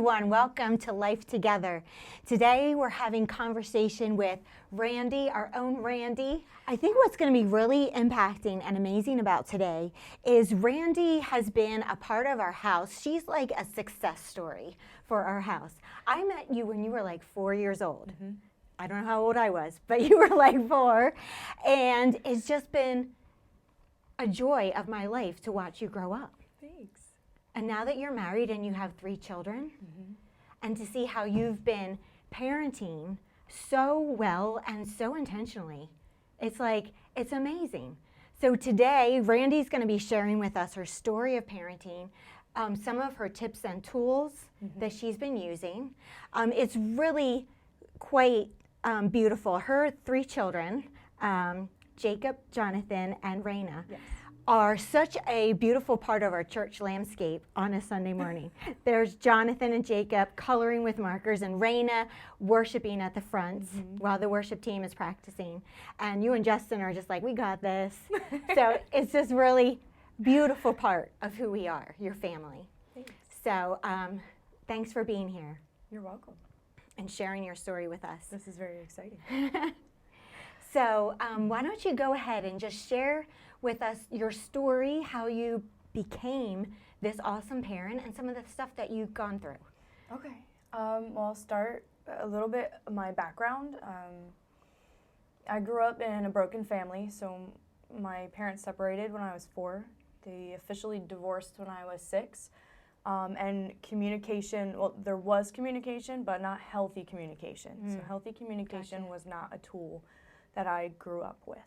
everyone. Welcome to Life Together. Today we're having conversation with Randi, our own Randi. I think what's going to be really impacting and amazing about today is Randi has been a part of our house. She's like a success story for our house. I met you when you were like 4 years old. Mm-hmm. I don't know how old I was, but you were like 4. And it's just been a joy of my life to watch you grow up. Thanks. And now that you're married and you have 3 children, and to see how you've been parenting so well and so intentionally, it's amazing. So today, Randi's going to be sharing with us her story of parenting, some of her tips and tools that she's been using. It's really quite beautiful. Her 3 children, Jacob, Jonathan, and Raina, are such a beautiful part of our church landscape on a Sunday morning. There's Jonathan and Jacob coloring with markers, and Raina worshiping at the front while the worship team is practicing. And you and Justin are just like, we got this. So it's just really beautiful part of who we are, your family. Thanks. So thanks for being here. You're welcome. And sharing your story with us. This is very exciting. So why don't you go ahead and just share with us your story, how you became this awesome parent, and some of the stuff that you've gone through. Okay. Well, I'll start a little bit of my background. I grew up in a broken family, so my parents separated when I was 4. They officially divorced when I was 6. And communication, well, there was communication, but not healthy communication. So healthy communication was not a tool that I grew up with.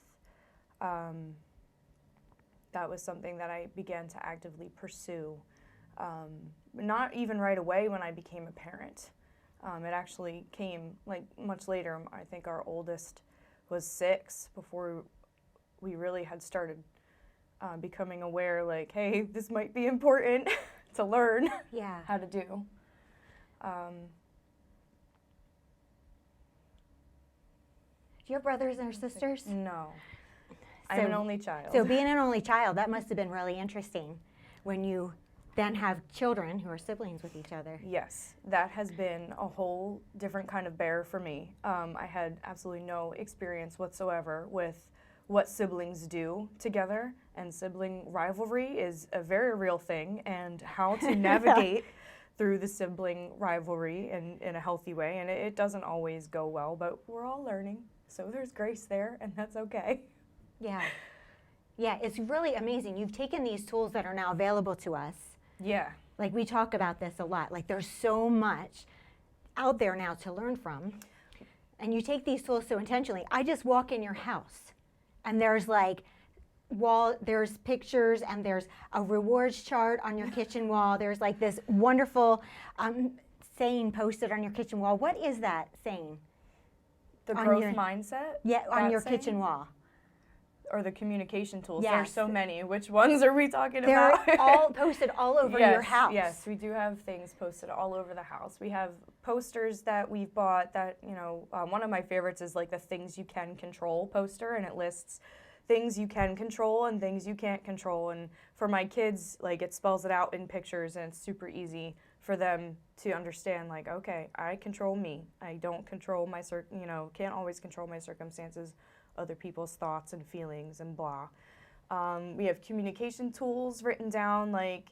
That was something that I began to actively pursue, not even right away when I became a parent. It actually came like much later. I think our oldest was 6 before we really had started becoming aware, like, hey, this might be important to learn how to do. Do you have brothers or sisters? No. I'm an only child. So being an only child, that must have been really interesting when you then have children who are siblings with each other. Yes, that has been a whole different kind of bear for me. I had absolutely no experience whatsoever with what siblings do together, and sibling rivalry is a very real thing, and how to navigate through the sibling rivalry in a healthy way, and it doesn't always go well, but we're all learning, so there's grace there, and that's okay. Yeah, it's really amazing. You've taken these tools that are now available to us. Yeah. Like, we talk about this a lot. Like, there's so much out there now to learn from, and you take these tools so intentionally. I just walk in your house, and there's like there's pictures, and there's a rewards chart on your kitchen wall. There's like this wonderful saying posted on your kitchen wall. What is that saying? The growth mindset? Yeah, on your kitchen wall. Or the communication tools. Yes. There are so many. Which ones are we talking about? They're all posted all over your house. Yes, we do have things posted all over the house. We have posters that we've bought that, one of my favorites is like the things you can control poster, and it lists things you can control and things you can't control. And for my kids, like, it spells it out in pictures, and it's super easy for them to understand, like, okay, I control me. I don't control my, can't always control my circumstances, other people's thoughts and feelings and blah. We have communication tools written down, like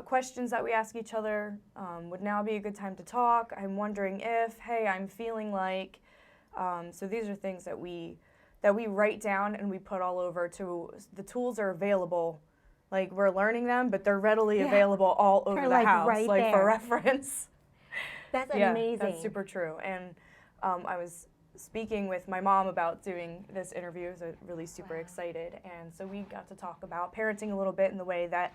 questions that we ask each other. Would now be a good time to talk? I'm wondering if, hey, I'm feeling like. So these are things that we write down and we put all over to, the tools are available. Like, we're learning them, but they're readily available all over the house, right like there. for reference. That's amazing. That's super true. And I was speaking with my mom about doing this interview. I was really super excited. And so we got to talk about parenting a little bit in the way that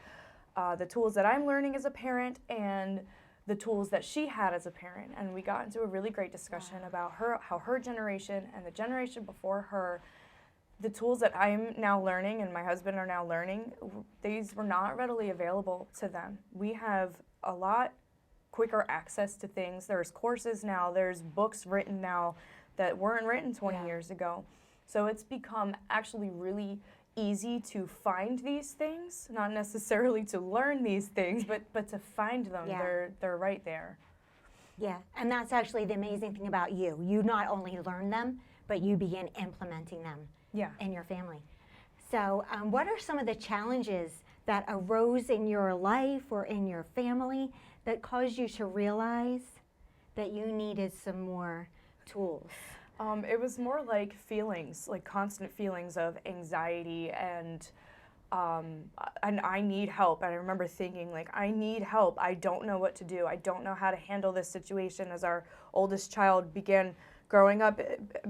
the tools that I'm learning as a parent and the tools that she had as a parent. And we got into a really great discussion about how her generation and the generation before her, the tools that I'm now learning and my husband are now learning, these were not readily available to them. We have a lot quicker access to things. There's courses now, there's books written now that weren't written 20 years ago. So it's become actually really easy to find these things, not necessarily to learn these things, but to find them. Yeah. They're right there. Yeah, and that's actually the amazing thing about you. You not only learn them, but you begin implementing them Yeah. in your family. So, what are some of the challenges that arose in your life or in your family that caused you to realize that you needed some more tools? It was more like feelings, like constant feelings of anxiety and I need help. And I remember thinking, like, I need help. I don't know what to do. I don't know how to handle this situation. As our oldest child began growing up,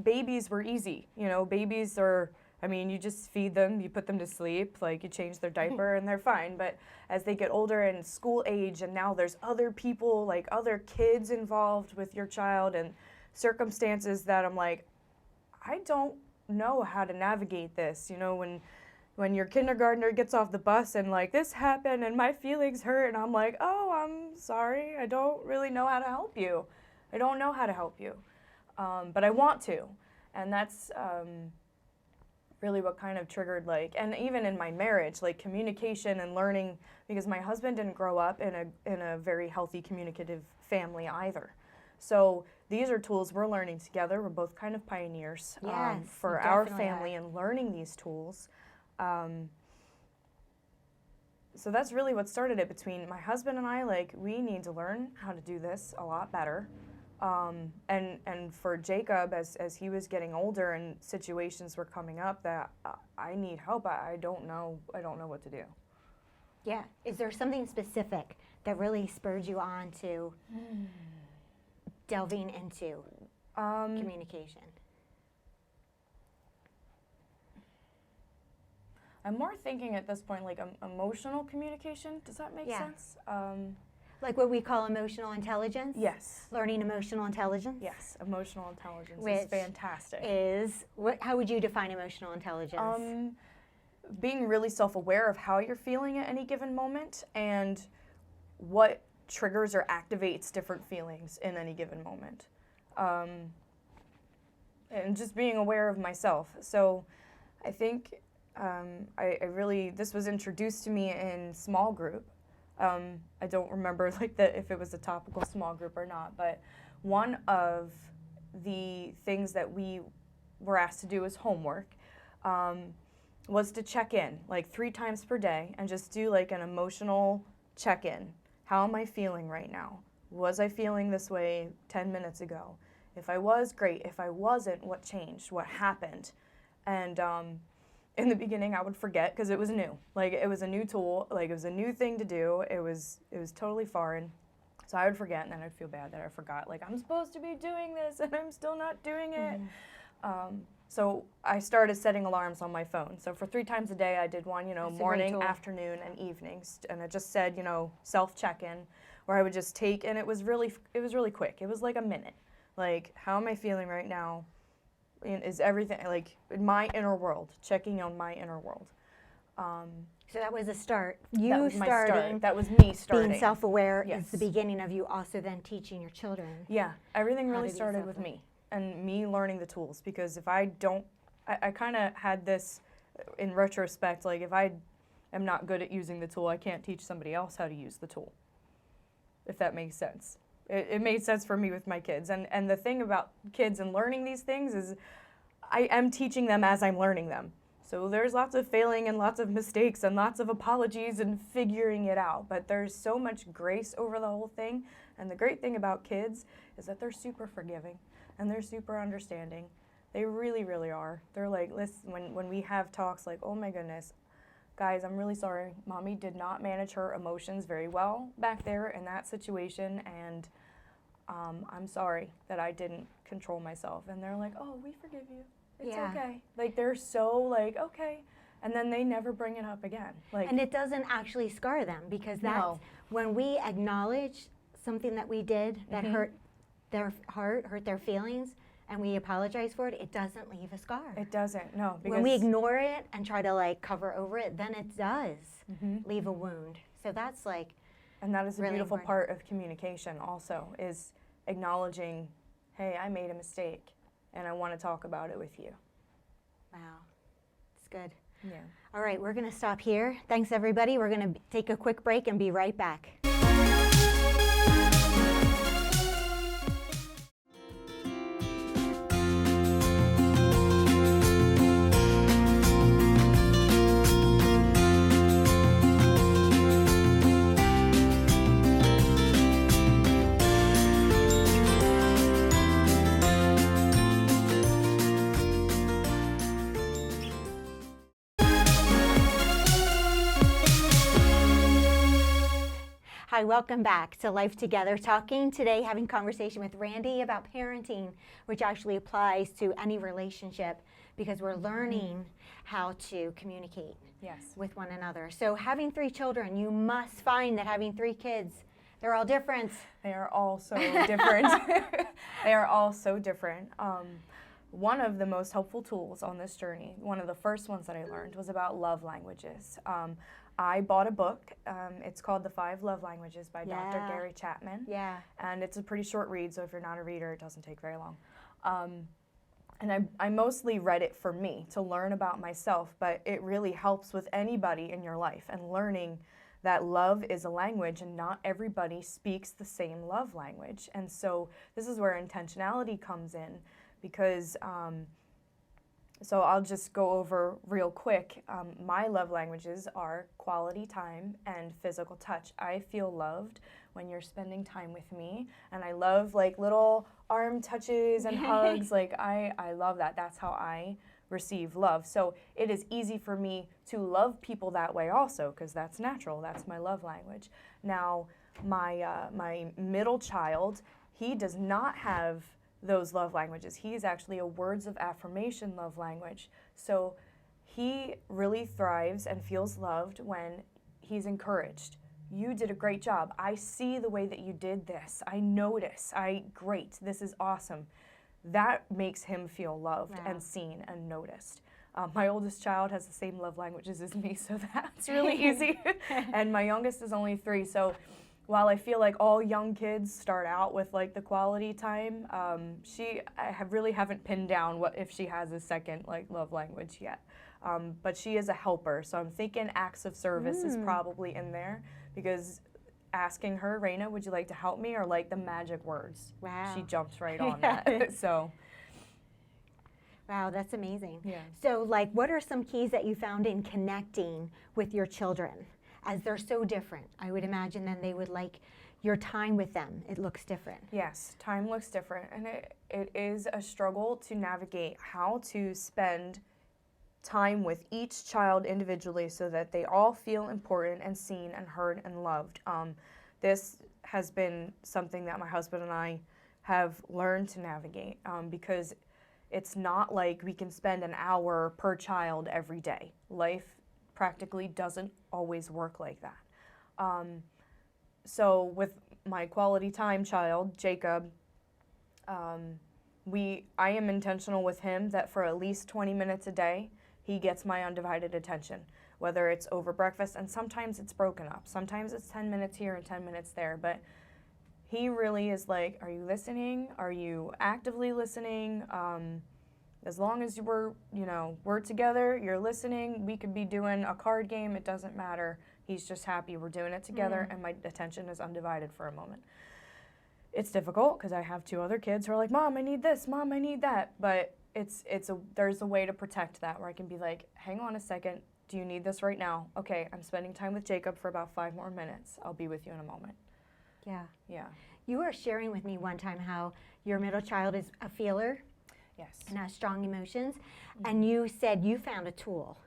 babies were easy. You know, babies are, I mean, you just feed them, you put them to sleep, like you change their diaper and they're fine. But as they get older and school age, and now there's other people, like other kids involved with your child and circumstances that I'm like, I don't know how to navigate this. You know, when your kindergartner gets off the bus and like, this happened and my feelings hurt, and I'm like, oh, I'm sorry, I don't really know how to help you. I don't know how to help you, but I want to. And that's really what kind of triggered, like, and even in my marriage, like communication and learning, because my husband didn't grow up in a very healthy communicative family either. So these are tools we're learning together. We're both kind of pioneers Yes, for you our definitely family are. and learning these tools. So that's really what started it between my husband and I. Like, we need to learn how to do this a lot better. And for Jacob, as he was getting older and situations were coming up that I need help, I don't know what to do. Yeah. Is there something specific that really spurred you on to delving into communication? I'm more thinking at this point like emotional communication. Does that make sense? Like what we call emotional intelligence? Yes. Learning emotional intelligence? Yes, emotional intelligence Which is fantastic. How would you define emotional intelligence? Being really self-aware of how you're feeling at any given moment and what triggers or activates different feelings in any given moment. And just being aware of myself. So I think I really, this was introduced to me in small group. I don't remember like if it was a topical small group or not, but one of the things that we were asked to do as homework was to check in like 3 times per day and just do like an emotional check-in. How am I feeling right now? Was I feeling this way 10 minutes ago? If I was, great. If I wasn't, what changed? What happened? And in the beginning, I would forget because it was new. Like, it was a new tool. Like, it was a new thing to do. It was totally foreign. So I would forget, and then I'd feel bad that I forgot. Like, I'm supposed to be doing this, and I'm still not doing it. So I started setting alarms on my phone. So for 3 times a day, I did one, That's a great morning, tool. afternoon, and evenings. And it just said, self-check-in, where I would just take, and it was really quick. It was like a minute. Like, how am I feeling right now? Is everything, like, in my inner world, checking on my inner world. So that was a start. That was my starting, start. That was me starting. being self-aware Yes. is the beginning of you also then teaching your children. Yeah, everything How really to be started with self-aware. me and me learning the tools, because if I don't, I kind of had this in retrospect, like if I am not good at using the tool, I can't teach somebody else how to use the tool, if that makes sense. It made sense for me with my kids. And the thing about kids and learning these things is I am teaching them as I'm learning them. So there's lots of failing and lots of mistakes and lots of apologies and figuring it out. But there's so much grace over the whole thing. And the great thing about kids is that they're super forgiving and they're super understanding. They really, really are. They're like, listen, when we have talks like, oh my goodness, guys, I'm really sorry. Mommy did not manage her emotions very well back there in that situation, and I'm sorry that I didn't control myself. And they're like, oh, we forgive you. It's okay. Like, they're so like, okay. And then they never bring it up again. Like, And it doesn't actually scar them, because that's No. when we acknowledge something that we did that hurt their heart, hurt their feelings, and we apologize for it, it doesn't leave a scar. it doesn't, no. Because When we ignore it and try to like cover over it, then it does leave a wound. So that's like, And that is a really beautiful important. part of communication also, is acknowledging, hey, I made a mistake, and I want to talk about it with you. wow, it's good. Yeah. All right, we're going to stop here. Thanks, everybody. We're going to take a quick break and be right back. Hi, welcome back to Life Together Talking. Today, having conversation with Randi about parenting, which actually applies to any relationship because we're learning how to communicate with one another. So having 3 children, you must find that having 3 kids, they're all different. They are all so different. They are all so different. One of the most helpful tools on this journey, one of the first ones that I learned, was about love languages. I bought a book. It's called The 5 Love Languages by Dr. Gary Chapman. Yeah. And it's a pretty short read, so if you're not a reader, it doesn't take very long. And I mostly read it for me, to learn about myself, but it really helps with anybody in your life, and learning that love is a language and not everybody speaks the same love language. And so this is where intentionality comes in, because so I'll just go over real quick. My love languages are quality time and physical touch. I feel loved when you're spending time with me, and I love like little arm touches and hugs. Like I love that. That's how I receive love. So it is easy for me to love people that way also, because that's natural. That's my love language. Now, my middle child, he does not have those love languages. He's actually a words of affirmation love language. So he really thrives and feels loved when he's encouraged. You did a great job. I see the way that you did this. I notice. Great. This is awesome. That makes him feel loved and seen and noticed. My oldest child has the same love languages as me, so that's really easy. And my youngest is only 3, so while I feel like all young kids start out with like the quality time, really haven't pinned down what if she has a second like love language yet. But she is a helper, so I'm thinking acts of service is probably in there, because asking her, Raina, would you like to help me, or like the magic words? Wow. She jumps right on that. So. Wow, that's amazing. Yeah. So like, what are some keys that you found in connecting with your children? As they're so different, I would imagine then they would like your time with them. It looks different. Yes, time looks different, and it is a struggle to navigate how to spend time with each child individually so that they all feel important and seen and heard and loved. This has been something that my husband and I have learned to navigate, because it's not like we can spend an hour per child every day. Life practically doesn't always work like that. So with my quality time child, Jacob, I am intentional with him that for at least 20 minutes a day, he gets my undivided attention, whether it's over breakfast, and sometimes it's broken up. Sometimes it's 10 minutes here and 10 minutes there, but he really is like, are you listening? Are you actively listening? As long as we're together, you're listening, we could be doing a card game, it doesn't matter. He's just happy we're doing it together, and my attention is undivided for a moment. It's difficult because I have 2 other kids who are like, Mom, I need this, Mom, I need that. But there's a way to protect that, where I can be like, hang on a second, do you need this right now? Okay, I'm spending time with Jacob for about 5 more minutes. I'll be with you in a moment. Yeah. Yeah. You were sharing with me one time how your middle child is a feeler. Yes. And has strong emotions. And you said you found a tool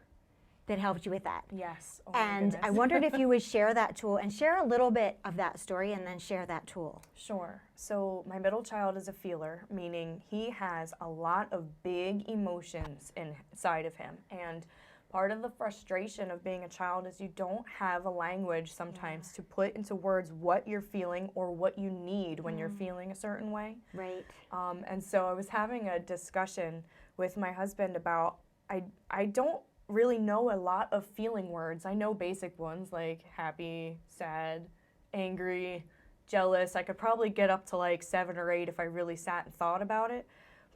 that helped you with that. Yes. Oh my and goodness. I wondered if you would share that tool and share a little bit of that story and then share that tool. Sure. So my middle child is a feeler, meaning he has a lot of big emotions inside of him. And part of the frustration of being a child is you don't have a language sometimes to put into words what you're feeling or what you need when you're feeling a certain way. Right. And so I was having a discussion with my husband about, I don't really know a lot of feeling words. I know basic ones like happy, sad, angry, jealous. I could probably get up to like 7 or 8 if I really sat and thought about it.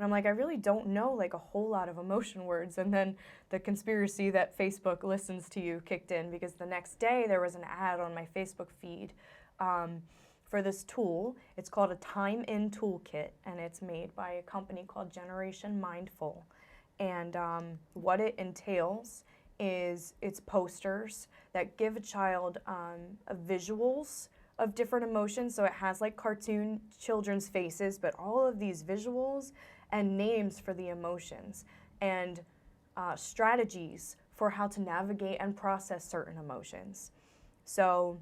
And I'm like, I really don't know like a whole lot of emotion words. And then the conspiracy that Facebook listens to you kicked in, because the next day there was an ad on my Facebook feed for this tool. It's called a Time In Toolkit, and it's made by a company called Generation Mindful. And what it entails is it's posters that give a child visuals of different emotions. So it has like cartoon children's faces, but all of these visuals and names for the emotions, and strategies for how to navigate and process certain emotions. So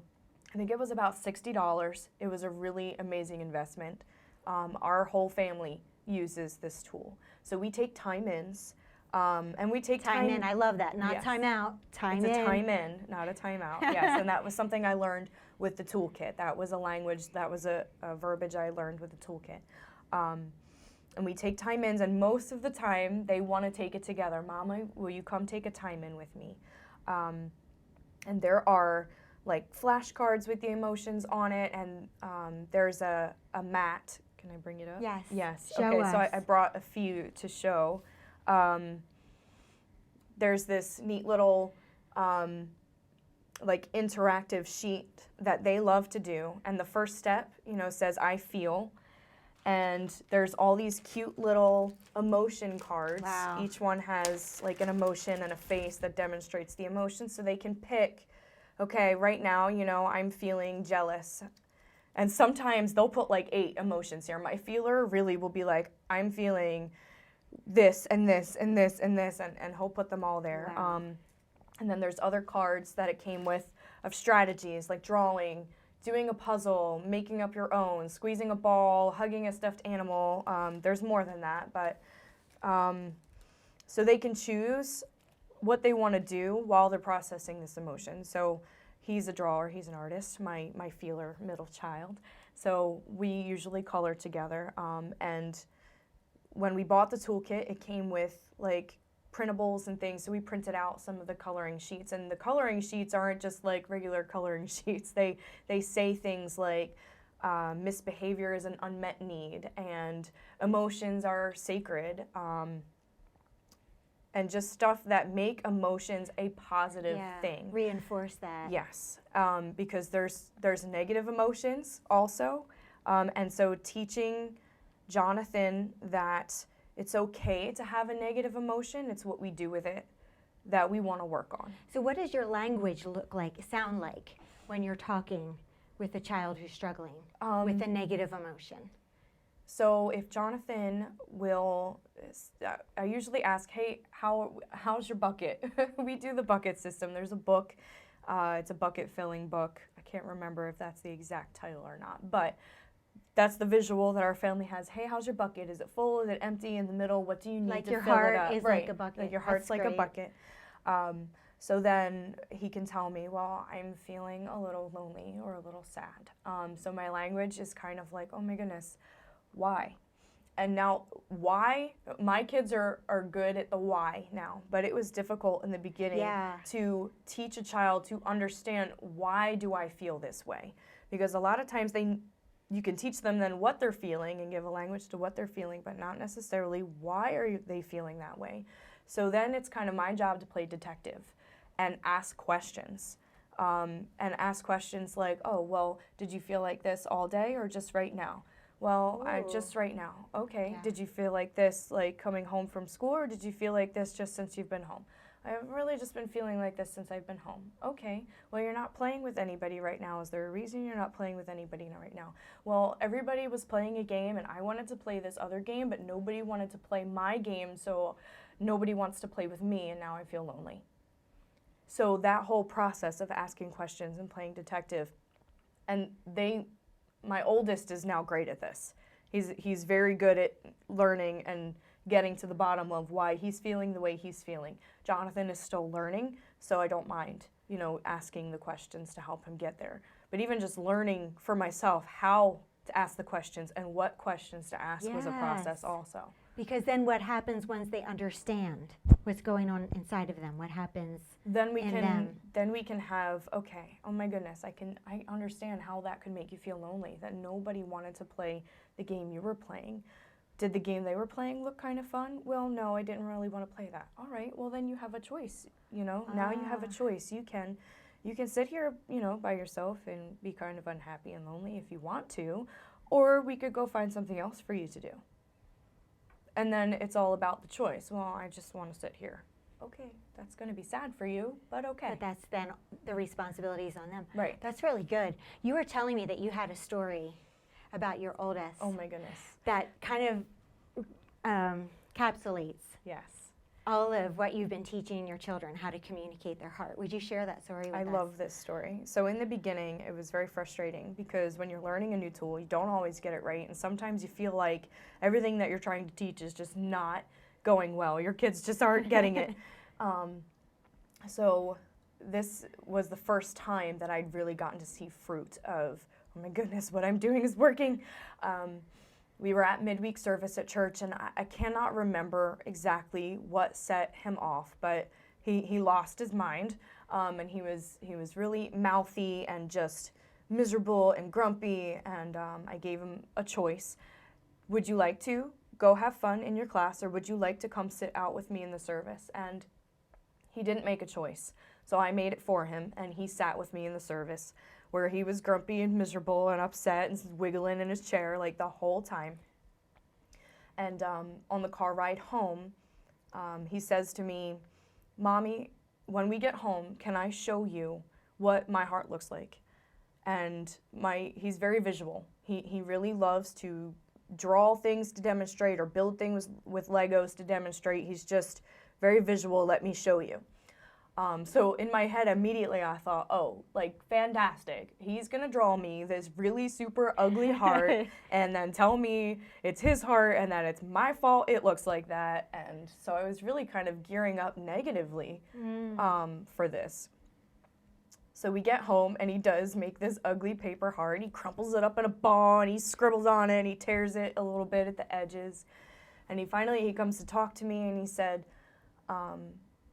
I think it was about $60. It was a really amazing investment. Our whole family uses this tool. So we take time-ins, and we take Time in, I love that. Not Yes. time out, time It's in. a time in, not a time out. Yes, and that was something I learned with the toolkit. That was a language, that was a verbiage I learned with the toolkit. And we take time ins, and most of the time they want to take it together. Mama, will you come take a time in with me? And there are like flashcards with the emotions on it, and there's a mat. Can I bring it up? Yes. Yes. Show Okay, us. so I brought a few to show. There's this neat little like interactive sheet that they love to do, and the first step, says I feel, and there's all these cute little emotion cards. Wow. Each one has like an emotion and a face that demonstrates the emotion, so they can pick, okay, right now, I'm feeling jealous. And sometimes they'll put like 8 emotions here. My feeler really will be like, I'm feeling this and this and this and this, and he'll put them all there. Wow. And then there's other cards that it came with of strategies, like drawing, doing a puzzle, making up your own, squeezing a ball, hugging a stuffed animal. There's more than that, but so they can choose what they want to do while they're processing this emotion. So he's a drawer, he's an artist, my feeler middle child. So we usually color together, and when we bought the toolkit, it came with like printables and things, so we printed out some of the coloring sheets, and the coloring sheets aren't just like regular coloring sheets. They say things like misbehavior is an unmet need, and emotions are sacred, and just stuff that make emotions a positive thing. Reinforce that. Yes, because there's negative emotions also, and so teaching Jonathan that it's okay to have a negative emotion. It's what we do with it that we want to work on. So what does your language sound like when you're talking with a child who's struggling with a negative emotion? So if Jonathan will, I usually ask, hey, how's your bucket? We do the bucket system. There's a book. It's a bucket filling book. I can't remember if that's the exact title or not, but that's the visual that our family has. Hey, how's your bucket? Is it full? Is it empty? In the middle? What do you need to fill it up? Like your heart is like a bucket. Like your heart's like a bucket. So then he can tell me, well, I'm feeling a little lonely or a little sad. So my language is kind of like, oh my goodness, why? And now why, my kids are good at the why now, but it was difficult in the beginning to teach a child to understand, why do I feel this way? Because a lot of times you can teach them then what they're feeling and give a language to what they're feeling, but not necessarily why are they feeling that way. So then it's kind of my job to play detective and ask questions. And ask questions like, oh, well, did you feel like this all day or just right now? Well, just right now. Okay. Yeah. Did you feel like this like coming home from school, or did you feel like this just since you've been home? I've really just been feeling like this since I've been home. Okay, well, you're not playing with anybody right now. Is there a reason you're not playing with anybody right now? Well, everybody was playing a game, and I wanted to play this other game, but nobody wanted to play my game, so nobody wants to play with me, and now I feel lonely. So that whole process of asking questions and playing detective, and my oldest is now great at this. He's very good at learning and getting to the bottom of why he's feeling the way he's feeling. Jonathan is still learning, so I don't mind, asking the questions to help him get there. But even just learning for myself how to ask the questions and what questions to ask was a process also. Because then what happens once they understand what's going on inside of them? What happens then we in can them? Then we can have, okay, oh my goodness, I understand how that could make you feel lonely, that nobody wanted to play the game you were playing. Did the game they were playing look kind of fun? Well, no, I didn't really want to play that. All right, well then you have a choice, you know? Now you have a choice. You can sit here, you know, by yourself and be kind of unhappy and lonely if you want to, or we could go find something else for you to do. And then it's all about the choice. Well, I just want to sit here. Okay, that's going to be sad for you, but okay. But that's then the responsibilities on them. Right. That's really good. You were telling me that you had a story about your oldest. Oh my goodness. That kind of encapsulates Yes. all of what you've been teaching your children, how to communicate their heart. Would you share that story with us? I love this story. So in the beginning, it was very frustrating because when you're learning a new tool, you don't always get it right. And sometimes you feel like everything that you're trying to teach is just not going well. Your kids just aren't getting it. So this was the first time that I'd really gotten to see fruit of, oh my goodness, what I'm doing is working. We were at midweek service at church, and I cannot remember exactly what set him off, but he lost his mind, and he was really mouthy and just miserable and grumpy, and I gave him a choice. Would you like to go have fun in your class, or would you like to come sit out with me in the service? And he didn't make a choice, so I made it for him, and he sat with me in the service, where he was grumpy and miserable and upset and wiggling in his chair like the whole time. And on the car ride home, he says to me, "Mommy, when we get home, can I show you what my heart looks like?" And he's very visual. He really loves to draw things to demonstrate or build things with Legos to demonstrate. He's just very visual. Let me show you. So in my head, immediately I thought, oh, like, fantastic. He's going to draw me this really super ugly heart and then tell me it's his heart and that it's my fault it looks like that. And so I was really kind of gearing up negatively for this. So we get home, and he does make this ugly paper heart. He crumples it up in a ball, and he scribbles on it, and he tears it a little bit at the edges. And he comes to talk to me, and he said,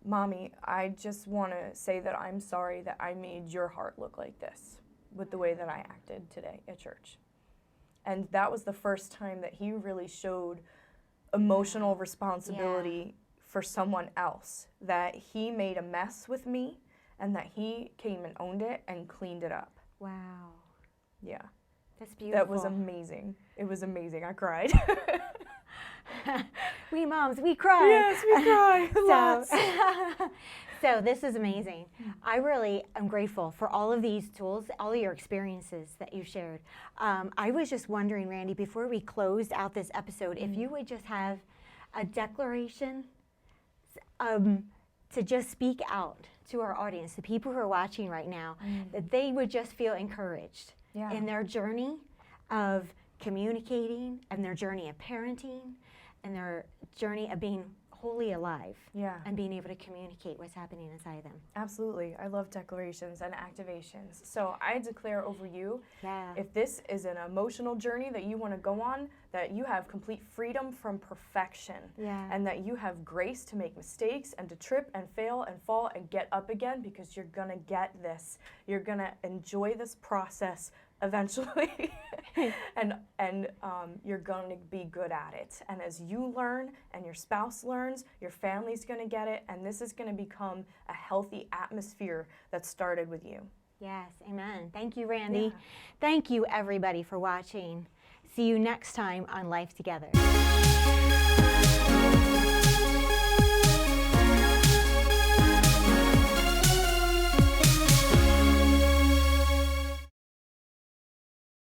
"Mommy, I just want to say that I'm sorry that I made your heart look like this with the way that I acted today at church." And that was the first time that he really showed emotional responsibility for someone else, that he made a mess with me and that he came and owned it and cleaned it up. Wow. Yeah. That's beautiful. That was amazing. It was amazing. I cried. We moms, we cry. Yes, we cry. Lots. So this is amazing. I really am grateful for all of these tools, all of your experiences that you shared. I was just wondering, Randi, before we closed out this episode, if you would just have a declaration to just speak out to our audience, the people who are watching right now, that they would just feel encouraged in their journey of communicating, and their journey of parenting, and their journey of being wholly alive and being able to communicate what's happening inside them. Absolutely. I love declarations and activations. So I declare over you, if this is an emotional journey that you want to go on, that you have complete freedom from perfection, and that you have grace to make mistakes and to trip and fail and fall and get up again, because you're going to get this. You're going to enjoy this process eventually, and you're going to be good at it. And as you learn and your spouse learns, your family's going to get it, and this is going to become a healthy atmosphere that started with you. Yes, amen. Thank you, Randi. Thank you, everybody, for watching. See you next time on Life Together.